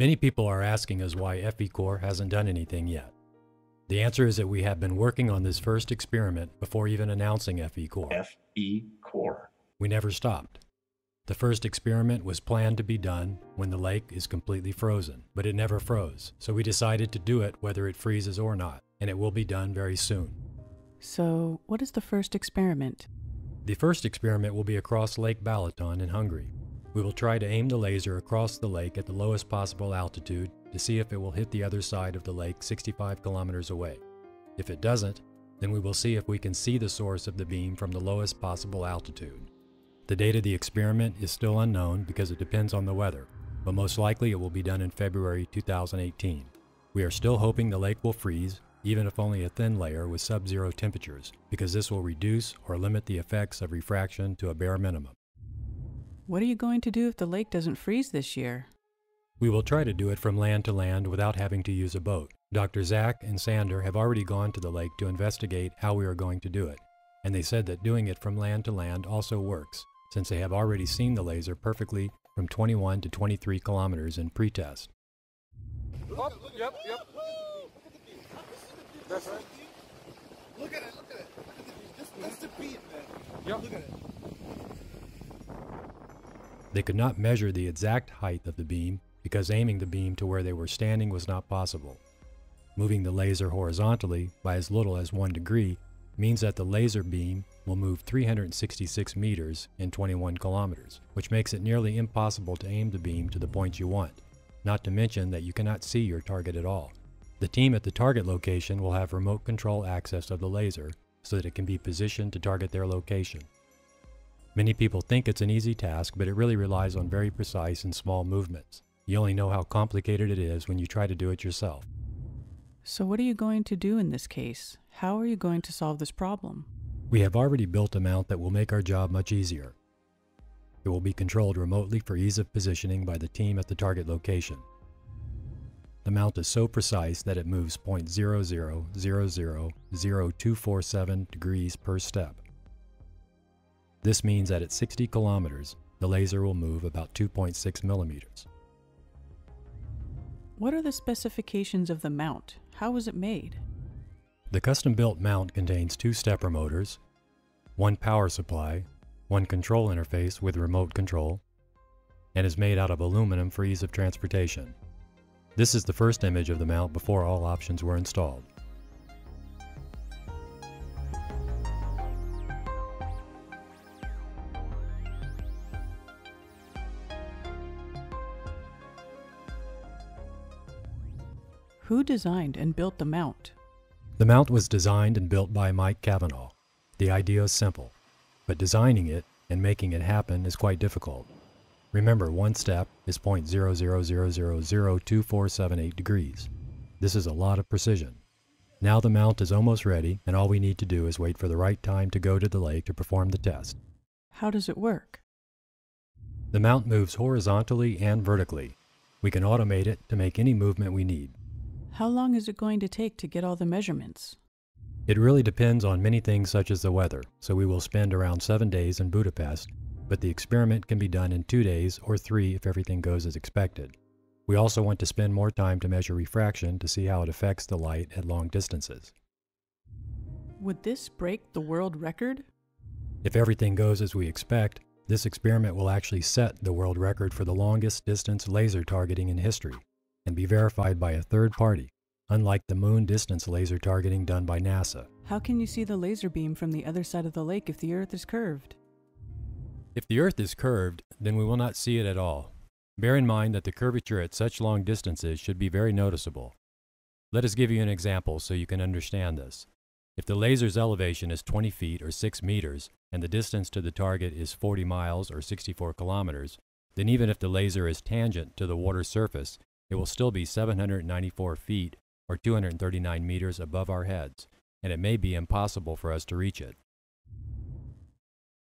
Many people are asking us why FECORE hasn't done anything yet. The answer is that we have been working on this first experiment before even announcing FECORE. FECORE. We never stopped. The first experiment was planned to be done when the lake is completely frozen, but it never froze, so we decided to do it whether it freezes or not, and it will be done very soon. So, what is the first experiment? The first experiment will be across Lake Balaton in Hungary. We will try to aim the laser across the lake at the lowest possible altitude to see if it will hit the other side of the lake 65 kilometers away. If it doesn't, then we will see if we can see the source of the beam from the lowest possible altitude. The date of the experiment is still unknown because it depends on the weather, but most likely it will be done in February 2018. We are still hoping the lake will freeze, even if only a thin layer with sub-zero temperatures, because this will reduce or limit the effects of refraction to a bare minimum. What are you going to do if the lake doesn't freeze this year? We will try to do it from land to land without having to use a boat. Dr. Zach and Sander have already gone to the lake to investigate how we are going to do it, and they said that doing it from land to land also works, since they have already seen the laser perfectly from 21 to 23 kilometers in PRETEST. Up, yep. That's right. Look at it. That's the beam, man. Yep. Look at it. They could not measure the exact height of the beam because aiming the beam to where they were standing was not possible. Moving the laser horizontally by as little as 1 degree means that the laser beam will move 366 meters in 21 kilometers, which makes it nearly impossible to aim the beam to the point you want, not to mention that you cannot see your target at all. The team at the target location will have remote control access of the laser so that it can be positioned to target their location. Many people think it's an easy task, but it really relies on very precise and small movements. You only know how complicated it is when you try to do it yourself. So what are you going to do in this case? How are you going to solve this problem? We have already built a mount that will make our job much easier. It will be controlled remotely for ease of positioning by the team at the target location. The mount is so precise that it moves 0.00000247 degrees per step. This means that at 60 kilometers, the laser will move about 2.6 millimeters. What are the specifications of the mount? How was it made? The custom-built mount contains 2 stepper motors, 1 power supply, 1 control interface with remote control, and is made out of aluminum for ease of transportation. This is the first image of the mount before all options were installed. Who designed and built the mount? The mount was designed and built by Mike Cavanaugh. The idea is simple, but designing it and making it happen is quite difficult. Remember, 1 step is 0.00002478 degrees. This is a lot of precision. Now the mount is almost ready, and all we need to do is wait for the right time to go to the lake to perform the test. How does it work? The mount moves horizontally and vertically. We can automate it to make any movement we need. How long is it going to take to get all the measurements? It really depends on many things such as the weather, so we will spend around 7 days in Budapest, but the experiment can be done in 2 days or 3 if everything goes as expected. We also want to spend more time to measure refraction to see how it affects the light at long distances. Would this break the world record? If everything goes as we expect, this experiment will actually set the world record for the longest distance laser targeting in history and be verified by a third party, unlike the moon distance laser targeting done by NASA. How can you see the laser beam from the other side of the lake if the Earth is curved? If the Earth is curved, then we will not see it at all. Bear in mind that the curvature at such long distances should be very noticeable. Let us give you an example so you can understand this. If the laser's elevation is 20 feet or 6 meters, and the distance to the target is 40 miles or 64 kilometers, then even if the laser is tangent to the water surface, it will still be 794 feet or 239 meters above our heads, and it may be impossible for us to reach it.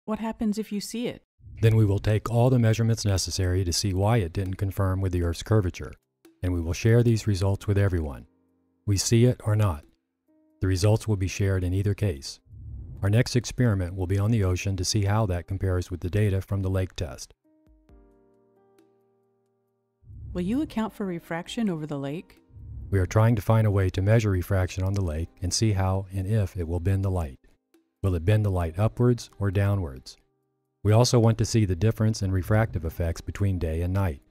What happens if you see it? Then we will take all the measurements necessary to see why it didn't confirm with the Earth's curvature, and we will share these results with everyone. We see it or not. The results will be shared in either case. Our next experiment will be on the ocean to see how that compares with the data from the lake test. Will you account for refraction over the lake? We are trying to find a way to measure refraction on the lake and see how and if it will bend the light. Will it bend the light upwards or downwards? We also want to see the difference in refractive effects between day and night.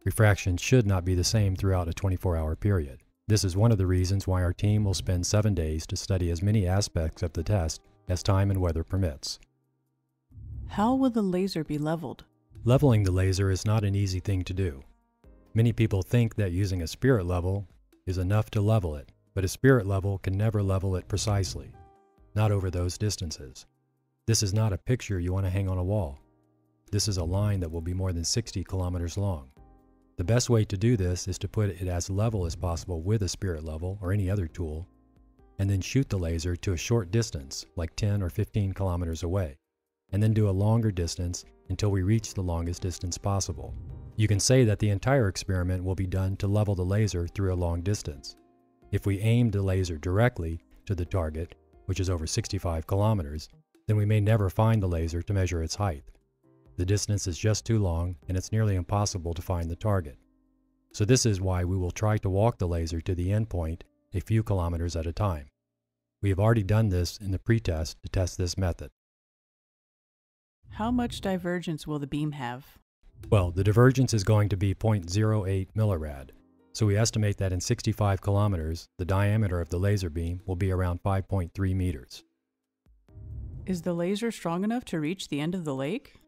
Refraction should not be the same throughout a 24-hour period. This is one of the reasons why our team will spend 7 days to study as many aspects of the test as time and weather permits. How will the laser be leveled? Leveling the laser is not an easy thing to do. Many people think that using a spirit level is enough to level it, but a spirit level can never level it precisely, not over those distances. This is not a picture you want to hang on a wall. This is a line that will be more than 60 kilometers long. The best way to do this is to put it as level as possible with a spirit level or any other tool, and then shoot the laser to a short distance, like 10 or 15 kilometers away, and then do a longer distance until we reach the longest distance possible. You can say that the entire experiment will be done to level the laser through a long distance. If we aim the laser directly to the target, which is over 65 kilometers, then we may never find the laser to measure its height. The distance is just too long, and it's nearly impossible to find the target. So this is why we will try to walk the laser to the endpoint a few kilometers at a time. We have already done this in the pretest to test this method. How much divergence will the beam have? Well, the divergence is going to be 0.08 millirad, so we estimate that in 65 kilometers, the diameter of the laser beam will be around 5.3 meters. Is the laser strong enough to reach the end of the lake?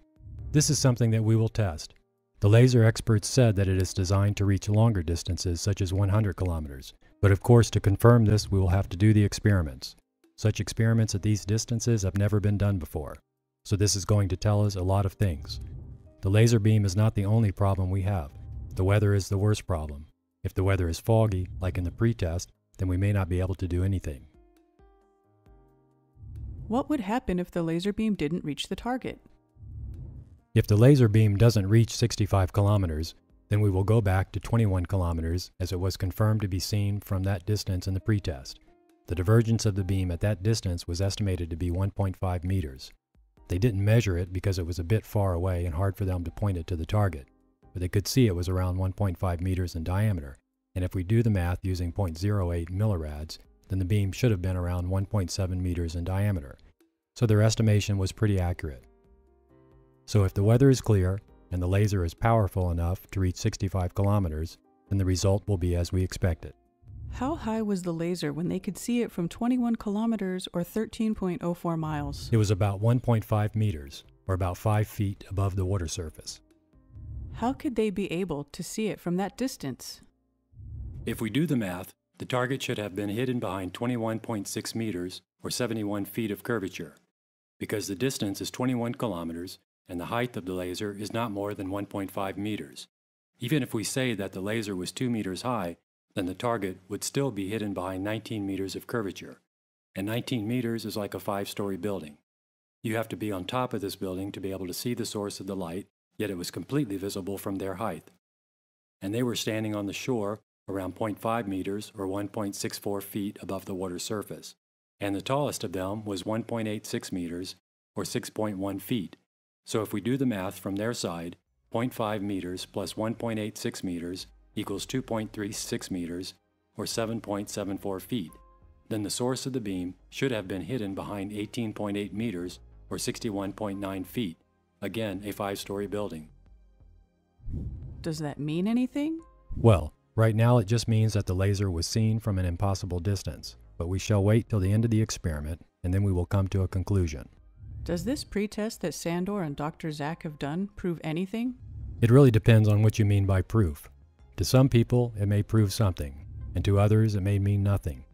This is something that we will test. The laser experts said that it is designed to reach longer distances, such as 100 kilometers. But of course, to confirm this, we will have to do the experiments. Such experiments at these distances have never been done before, so this is going to tell us a lot of things. The laser beam is not the only problem we have. The weather is the worst problem. If the weather is foggy, like in the pretest, then we may not be able to do anything. What would happen if the laser beam didn't reach the target? If the laser beam doesn't reach 65 kilometers, then we will go back to 21 kilometers as it was confirmed to be seen from that distance in the pretest. The divergence of the beam at that distance was estimated to be 1.5 meters. They didn't measure it because it was a bit far away and hard for them to point it to the target, but they could see it was around 1.5 meters in diameter, and if we do the math using 0.08 millirads, then the beam should have been around 1.7 meters in diameter, so their estimation was pretty accurate. So if the weather is clear and the laser is powerful enough to reach 65 kilometers, then the result will be as we expected. How high was the laser when they could see it from 21 kilometers or 13.04 miles? It was about 1.5 meters, or about 5 feet above the water surface. How could they be able to see it from that distance? If we do the math, the target should have been hidden behind 21.6 meters, or 71 feet of curvature, because the distance is 21 kilometers and the height of the laser is not more than 1.5 meters. Even if we say that the laser was 2 meters high, then the target would still be hidden behind 19 meters of curvature. And 19 meters is like a 5-story building. You have to be on top of this building to be able to see the source of the light, yet it was completely visible from their height. And they were standing on the shore around 0.5 meters or 1.64 feet above the water surface. And the tallest of them was 1.86 meters or 6.1 feet. So if we do the math from their side, 0.5 meters plus 1.86 meters equals 2.36 meters, or 7.74 feet. Then the source of the beam should have been hidden behind 18.8 meters, or 61.9 feet. Again, a 5-story building. Does that mean anything? Well, right now it just means that the laser was seen from an impossible distance, but we shall wait till the end of the experiment, and then we will come to a conclusion. Does this pretest that Sandor and Dr. Zach have done prove anything? It really depends on what you mean by proof. To some people, it may prove something, and to others, it may mean nothing.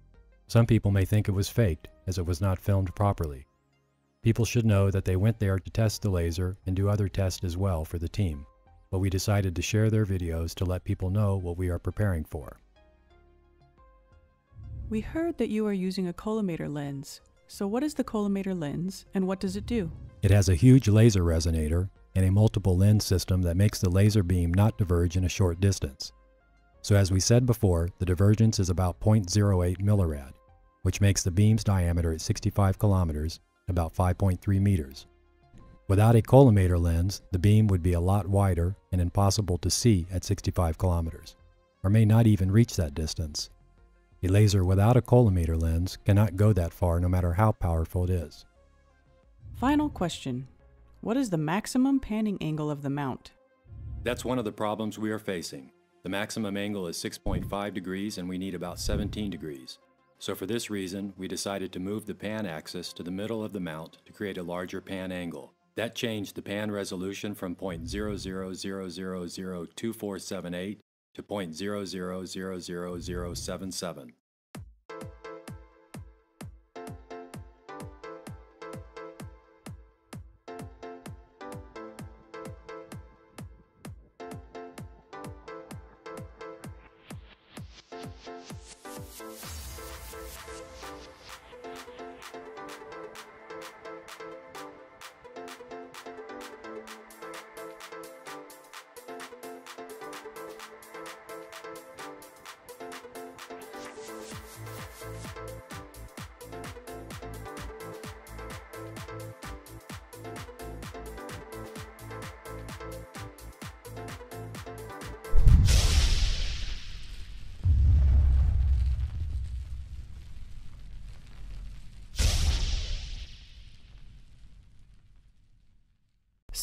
Some people may think it was faked, as it was not filmed properly. People should know that they went there to test the laser and do other tests as well for the team, but we decided to share their videos to let people know what we are preparing for. We heard that you are using a collimator lens. So what is the collimator lens, and what does it do? It has a huge laser resonator and a multiple lens system that makes the laser beam not diverge in a short distance. So as we said before, the divergence is about 0.08 millirad, which makes the beam's diameter at 65 kilometers about 5.3 meters. Without a collimator lens, the beam would be a lot wider and impossible to see at 65 kilometers, or may not even reach that distance. A laser without a collimator lens cannot go that far no matter how powerful it is. Final question. What is the maximum panning angle of the mount? That's one of the problems we are facing. The maximum angle is 6.5 degrees and we need about 17 degrees. So for this reason, we decided to move the pan axis to the middle of the mount to create a larger pan angle. That changed the pan resolution from 0.00002478 to 0.0000077.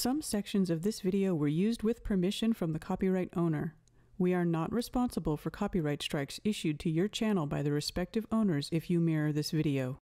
Some sections of this video were used with permission from the copyright owner. We are not responsible for copyright strikes issued to your channel by the respective owners if you mirror this video.